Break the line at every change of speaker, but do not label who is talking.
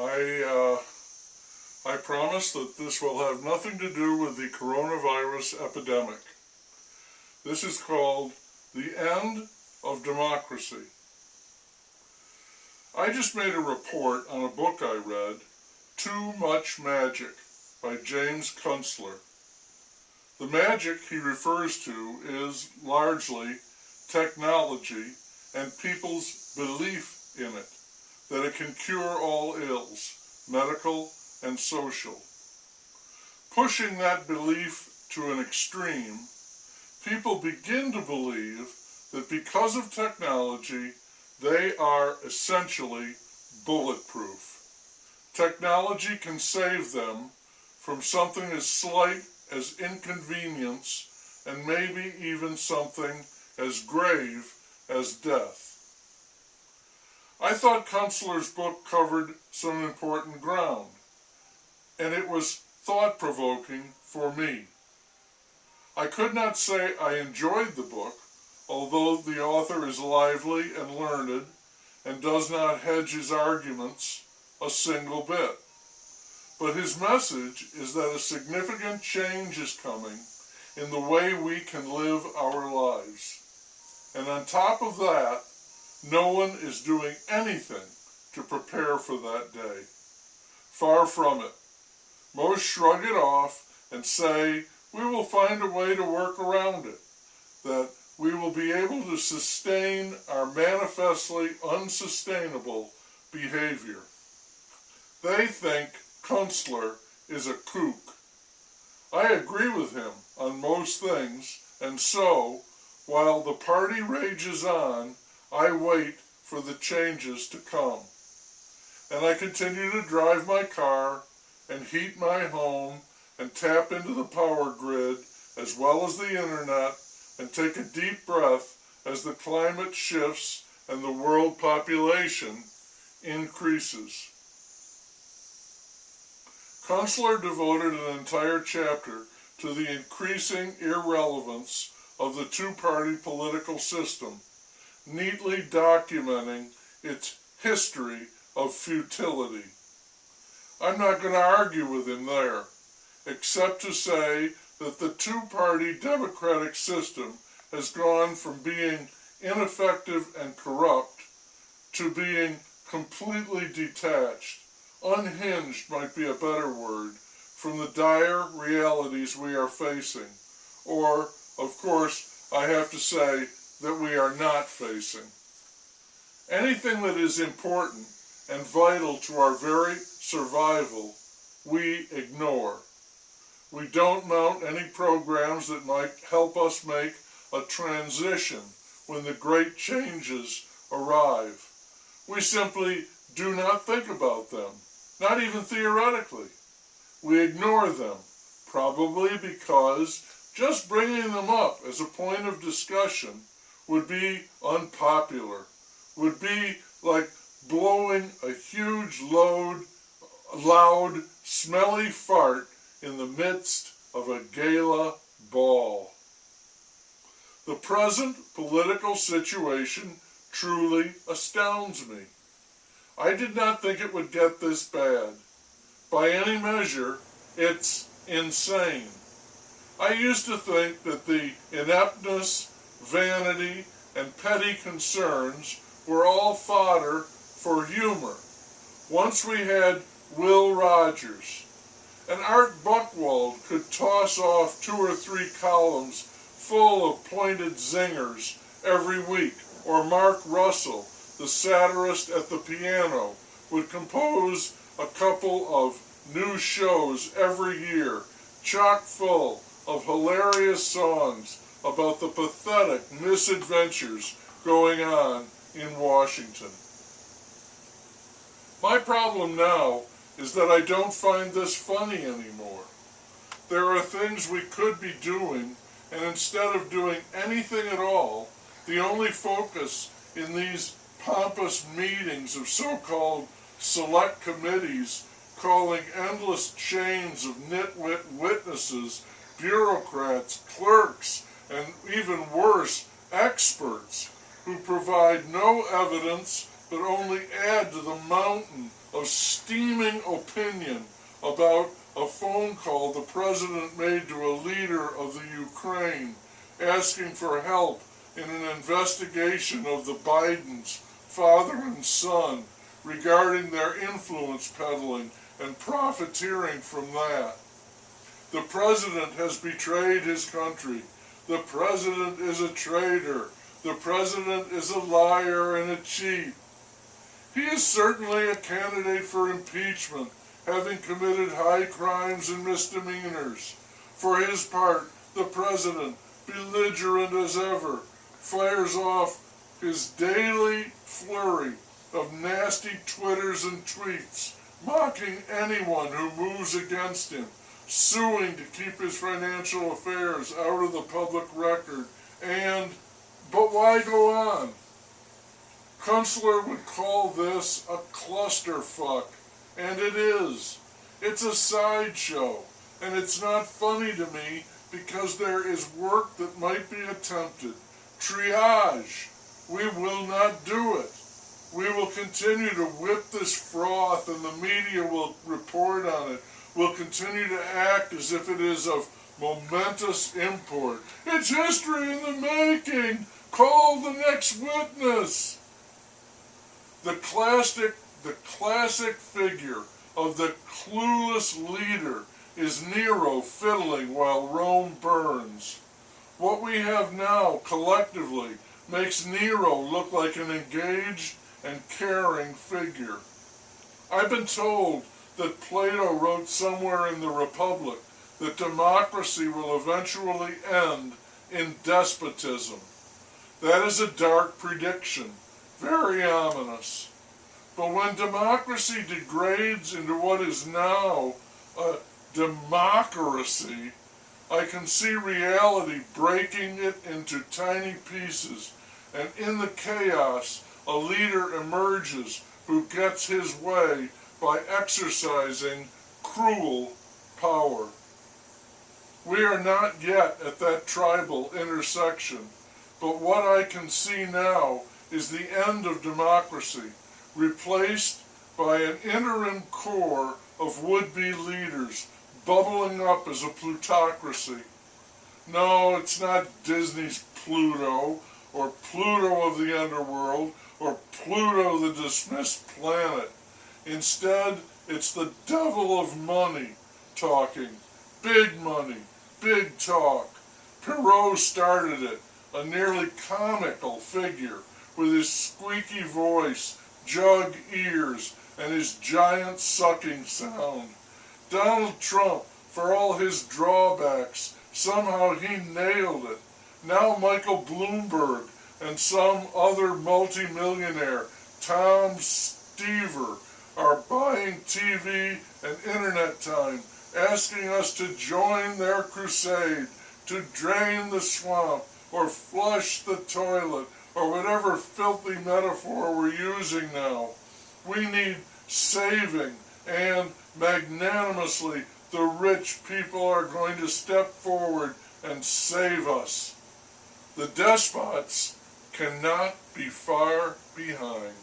I promise that this will have nothing to do with the coronavirus epidemic. This is called The End of Democracy. I just made a report on a book I read, Too Much Magic by James Kunstler. The magic he refers to is largely technology and people's belief in it, that it can cure all ills, medical and social. Pushing that belief to an extreme, people begin to believe that because of technology, they are essentially bulletproof. Technology can save them from something as slight as inconvenience and maybe even something as grave as death. I thought Kunstler's book covered some important ground, and it was thought-provoking for me. I could not say I enjoyed the book, although the author is lively and learned and does not hedge his arguments a single bit. But his message is that a significant change is coming in the way we can live our lives. And on top of that, no one is doing anything to prepare for that day. Far from it. Most shrug it off and say, we will find a way to work around it, that we will be able to sustain our manifestly unsustainable behavior. They think Kunstler is a kook. I agree with him on most things, and so, while the party rages on, I wait for the changes to come. And I continue to drive my car and heat my home and tap into the power grid as well as the internet and take a deep breath as the climate shifts and the world population increases. Kunstler devoted an entire chapter to the increasing irrelevance of the two-party political system, neatly documenting its history of futility. I'm not going to argue with him there, except to say that the two-party democratic system has gone from being ineffective and corrupt to being completely detached. Unhinged might be a better word, from the dire realities we are facing, or, of course, I have to say that we are not facing. Anything that is important and vital to our very survival, we ignore. We don't mount any programs that might help us make a transition when the great changes arrive. We simply do not think about them, not even theoretically. We ignore them, probably because just bringing them up as a point of discussion would be unpopular, would be like blowing a huge loud, smelly fart in the midst of a gala ball. The present political situation truly astounds me. I did not think it would get this bad. By any measure, it's insane. I used to think that the ineptness, vanity, and petty concerns were all fodder for humor. Once we had Will Rogers, and Art Buchwald could toss off 2 or 3 columns full of pointed zingers every week, or Mark Russell, the satirist at the piano, would compose a couple of new shows every year, chock full of hilarious songs about the pathetic misadventures going on in Washington. My problem now is that I don't find this funny anymore. There are things we could be doing, and instead of doing anything at all, the only focus in these pompous meetings of so-called select committees calling endless chains of nitwit witnesses, bureaucrats, clerks, and even worse, experts who provide no evidence but only add to the mountain of steaming opinion about a phone call the president made to a leader of the Ukraine asking for help in an investigation of the Bidens, father and son, regarding their influence peddling and profiteering from that. The president has betrayed his country. The president is a traitor. The president is a liar and a cheat. He is certainly a candidate for impeachment, having committed high crimes and misdemeanors. For his part, the president, belligerent as ever, fires off his daily flurry of nasty Twitters and tweets, mocking anyone who moves against him, suing to keep his financial affairs out of the public record, but why go on? Kunstler would call this a clusterfuck, and it is. It's a sideshow, and it's not funny to me because there is work that might be attempted. Triage. We will not do it. We will continue to whip this froth and the media will report on it. We'll continue to act as if it is of momentous import. It's history in the making. Call the next witness. The classic figure of the clueless leader is Nero fiddling while Rome burns. What we have now, collectively, makes Nero look like an engaged and caring figure. I've been told that Plato wrote somewhere in the Republic that democracy will eventually end in despotism. That is a dark prediction, very ominous. But when democracy degrades into what is now a democracy, I can see reality breaking it into tiny pieces, and in the chaos, a leader emerges who gets his way by exercising cruel power. We are not yet at that tribal intersection, but what I can see now is the end of democracy, replaced by an interim core of would-be leaders, bubbling up as a plutocracy. No, it's not Disney's Pluto, or Pluto of the underworld, or Pluto the dismissed planet. Instead, it's the devil of money talking. Big money, big talk. Perot started it, a nearly comical figure, with his squeaky voice, jug ears, and his giant sucking sound. Donald Trump, for all his drawbacks, somehow he nailed it. Now Michael Bloomberg and some other multimillionaire, Tom Stever, are buying TV and internet time, asking us to join their crusade to drain the swamp or flush the toilet or whatever filthy metaphor we're using now. We need saving, and magnanimously the rich people are going to step forward and save us. The despots cannot be far behind.